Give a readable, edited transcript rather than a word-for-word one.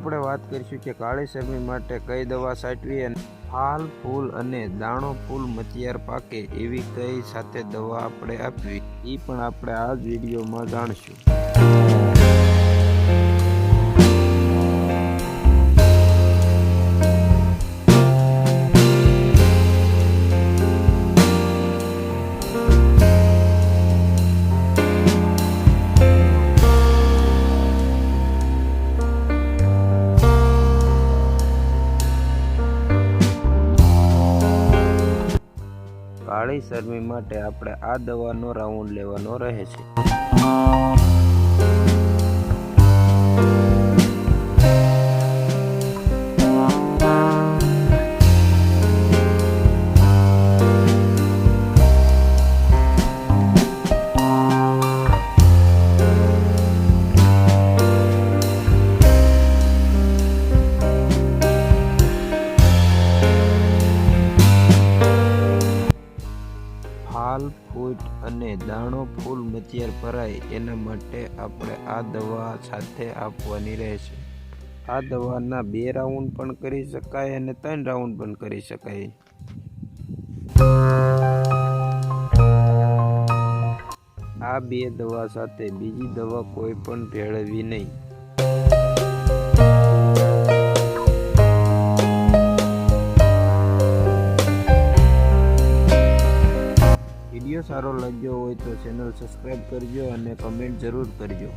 આપણે વાત કરીશું કે કાળી શરમી માટે કઈ દવા છાંટવી અને ફાલ ફૂલ અને દાણો ફૂલ મચિયાર પાકે એવી કઈ સાથે દવા આપણે આપવી એ પણ આપણે આ જ વિડીયોમાં જાણશું। કાળી શરમી માટે આપણે આ દવાનો રાઉન્ડ લેવાનો રહે છે। ફાલ ફૂટ અને દાણો ફૂલ મચિયાર ભરાય એના માટે આપણે આ દવા સાથે આપવાની રહેશે। આ દવાના 2 રાઉન્ડ પણ કરી શકાય અને 3 રાઉન્ડ પણ કરી શકાય। આ 2 દવા સાથે બીજી દવા કોઈ પણ ભેળવવી નહીં। વિડીયો સારો લાગ્યો હોય તો ચેનલ સબસ્ક્રાઈબ કરજો અને કમેન્ટ જરૂર કરજો।